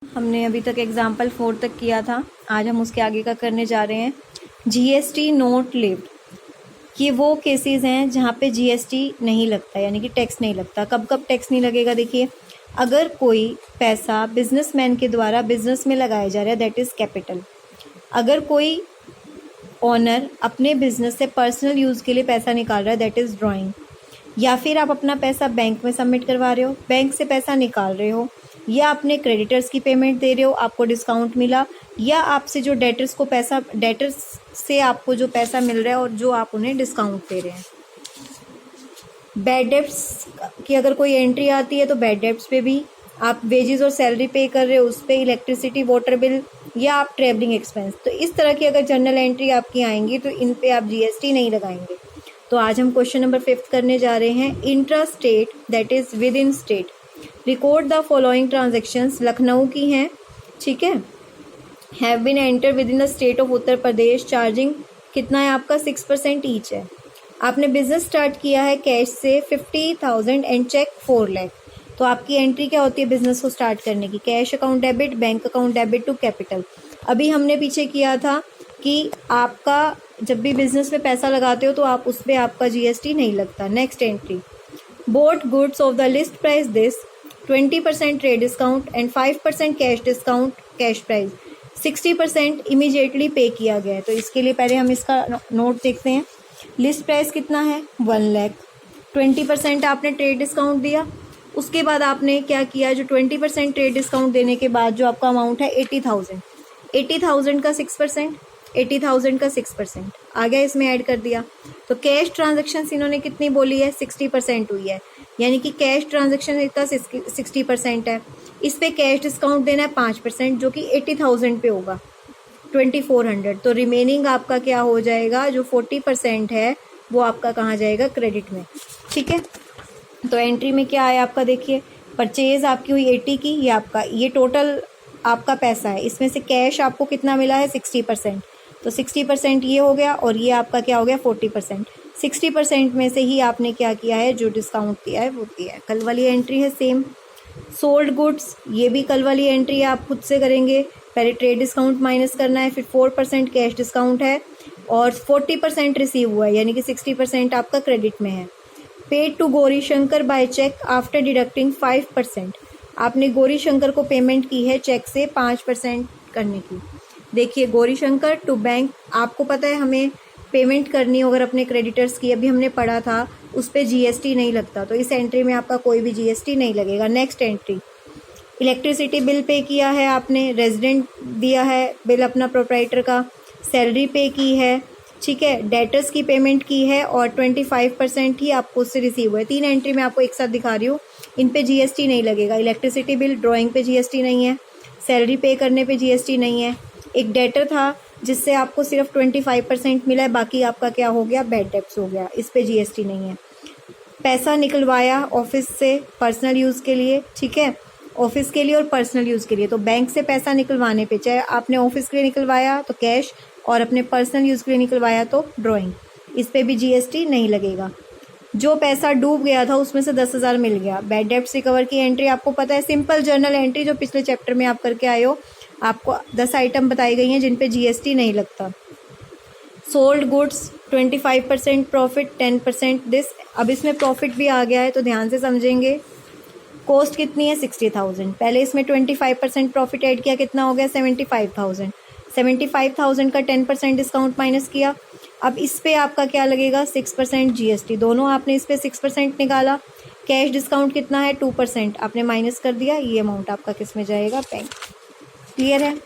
हमने अभी तक एग्जाम्पल 4 तक किया था, आज हम उसके आगे का करने जा रहे हैं। जीएसटी नॉट लिव्ड, ये वो केसेस हैं जहाँ पे जीएसटी नहीं लगता, यानी कि टैक्स नहीं लगता। कब कब टैक्स नहीं लगेगा? देखिए, अगर कोई पैसा बिजनेसमैन के द्वारा बिजनेस में लगाया जा रहा है, दैट इज़ कैपिटल। अगर कोई ओनर अपने बिजनेस से पर्सनल यूज़ के लिए पैसा निकाल रहा है, दैट इज़ ड्राइंग। या फिर आप अपना पैसा बैंक में सबमिट करवा रहे हो, बैंक से पैसा निकाल रहे हो, या अपने क्रेडिटर्स की पेमेंट दे रहे हो, आपको डिस्काउंट मिला, या आपसे जो डेटर्स को पैसा, डेटर्स से आपको जो पैसा मिल रहा है और जो आप उन्हें डिस्काउंट दे रहे हैं। बैड डेब्ट्स की अगर कोई एंट्री आती है तो बैड डेब्ट्स पे भी आप वेजेस और सैलरी पे कर रहे हो, उस पर इलेक्ट्रिसिटी, वाटर बिल, या आप ट्रेवलिंग एक्सपेंस, तो इस तरह की अगर जर्नल एंट्री आपकी आएंगी तो इन पे आप जीएसटी नहीं लगाएंगे। तो आज हम क्वेश्चन नंबर 5 करने जा रहे हैं। Intra state, that is within state, record the following transactions, Lucknow की हैं, ठीक है, have been enter within the state of Uttar Pradesh, charging कितना है आपका 6% ईच है। आपने बिजनेस स्टार्ट किया है कैश से 50,000 एंड चेक 4 लाख। तो आपकी एंट्री क्या होती है बिजनेस को स्टार्ट करने की? Cash account debit, bank account debit to capital. अभी हमने पीछे किया था कि आपका जब भी बिजनेस में पैसा लगाते हो तो आप उस पर आपका जीएसटी नहीं लगता। Next entry, boat goods of the list price this, 20% trade discount and 5% cash discount, cash price 60% immediately पे किया गया है। तो इसके लिए पहले हम इसका नोट देखते हैं। लिस्ट प्राइस कितना है? 1 लाख। 20% आपने ट्रेड डिस्काउंट दिया, उसके बाद आपने क्या किया, जो 20% ट्रेड डिस्काउंट देने के बाद जो आपका अमाउंट है 80,000, 80,000 का 6%, 80,000 का 6% आ गया, इसमें ऐड कर दिया। तो कैश ट्रांजेक्शन इन्होंने कितनी बोली है? 60% हुई है, यानी कि कैश ट्रांजेक्शन इसका 60% है। इस पे कैश डिस्काउंट देना है 5%, जो कि 80,000 पे होगा, 2400। तो रिमेनिंग आपका क्या हो जाएगा, जो 40% है वो आपका कहाँ जाएगा? क्रेडिट में, ठीक है। तो एंट्री में क्या आया आपका? देखिए, परचेज आपकी हुई 80 की, ये आपका, ये टोटल आपका पैसा है, इसमें से कैश आपको कितना मिला है? 60%। तो 60% ये हो गया, और ये आपका क्या हो गया? 40%। 60% में से ही आपने क्या किया है, जो डिस्काउंट दिया है वो दिया है। कल वाली एंट्री है सेम। सोल्ड गुड्स, ये भी कल वाली एंट्री है, आप खुद से करेंगे। पहले ट्रेड डिस्काउंट माइनस करना है, फिर 4% कैश डिस्काउंट है, और 40% रिसीव हुआ है, यानी कि 60% आपका क्रेडिट में है। Paid to Gauri Shankar by cheque after deducting 5%, आपने गौरी शंकर को पेमेंट की है चेक से 5% करने की। देखिए, गौरी शंकर टू बैंक, आपको पता है हमें पेमेंट करनी अगर अपने क्रेडिटर्स की, अभी हमने पढ़ा था, उस पर जीएसटी नहीं लगता, तो इस एंट्री में आपका कोई भी जीएसटी नहीं लगेगा। Next entry, electricity bill pay किया है आपने, रेजिडेंट दिया है बिल अपना प्रोप्राइटर का, सैलरी पे की है, ठीक है, डेटर्स की पेमेंट की है, और 25% ही आपको उससे रिसीव हुआ है। 3 एंट्री में आपको एक साथ दिखा रही हूँ, इन पे जीएसटी नहीं लगेगा। इलेक्ट्रिसिटी बिल, ड्राइंग पे जीएसटी नहीं है, सैलरी पे करने पे जीएसटी नहीं है। एक डेटर था जिससे आपको सिर्फ 25% मिला है, बाकी आपका क्या हो गया? बैड डेब्ट्स हो गया, इस पे जीएसटी नहीं है। पैसा निकलवाया ऑफिस से पर्सनल यूज़ के लिए, ठीक है, ऑफिस के लिए और पर्सनल यूज़ के लिए। तो बैंक से पैसा निकलवाने पे, चाहे आपने ऑफिस के लिए निकलवाया तो कैश, और अपने पर्सनल यूज़ के लिए निकलवाया तो ड्राइंग, इस पे भी जीएसटी नहीं लगेगा। जो पैसा डूब गया था उसमें से 10,000 मिल गया। बैड डेब्ट्स रिकवर की एंट्री आपको पता है, सिंपल जर्नल एंट्री जो पिछले चैप्टर में आप करके आए हो। आपको 10 आइटम बताई गई हैं जिन पे जीएसटी नहीं लगता। Sold goods 25% profit, 10% this. अब इसमें प्रॉफिट भी आ गया है तो ध्यान से समझेंगे। कॉस्ट कितनी है? 60,000। पहले इसमें 25% प्रॉफिट ऐड किया, कितना हो गया? 75,000। 75,000 का 10% डिस्काउंट माइनस किया। अब इस पे आपका क्या लगेगा? 6% जीएसटी। दोनों आपने इस पे 6% निकाला। कैश डिस्काउंट कितना है? 2% आपने माइनस कर दिया। ये अमाउंट आपका किस में जाएगा? बैंक। क्लियर है?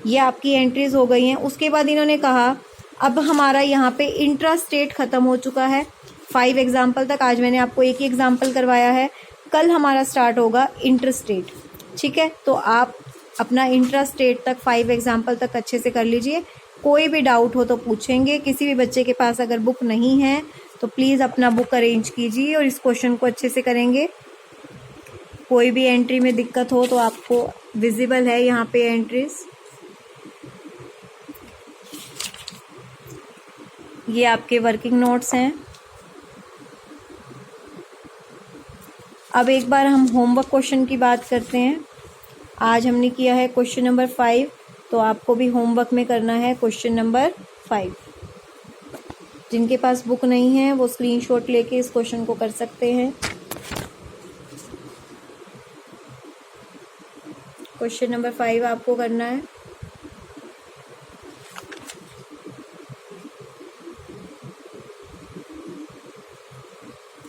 ये आपकी एंट्रीज हो गई हैं। उसके बाद इन्होंने कहा अब हमारा यहाँ पे इंट्रा स्टेट खत्म हो चुका है। 5 एग्जाम्पल तक आज मैंने आपको एक ही एग्जाम्पल करवाया है, कल हमारा स्टार्ट होगा इंटर स्टेट, ठीक है। तो आप अपना इंट्रा स्टेट तक 5 एग्जाम्पल तक अच्छे से कर लीजिए। कोई भी डाउट हो तो पूछेंगे। किसी भी बच्चे के पास अगर बुक नहीं है तो प्लीज़ अपना बुक अरेंज कीजिए और इस क्वेश्चन को अच्छे से करेंगे। कोई भी एंट्री में दिक्कत हो तो आपको विजिबल है यहाँ पे एंट्रीज। ये आपके वर्किंग नोट्स हैं। अब एक बार हम होमवर्क क्वेश्चन की बात करते हैं। आज हमने किया है क्वेश्चन नंबर 5, तो आपको भी होमवर्क में करना है क्वेश्चन नंबर 5। जिनके पास बुक नहीं है वो स्क्रीनशॉट लेके इस क्वेश्चन को कर सकते हैं। क्वेश्चन नंबर 5 आपको करना है।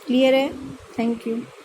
क्लियर है? Thank you.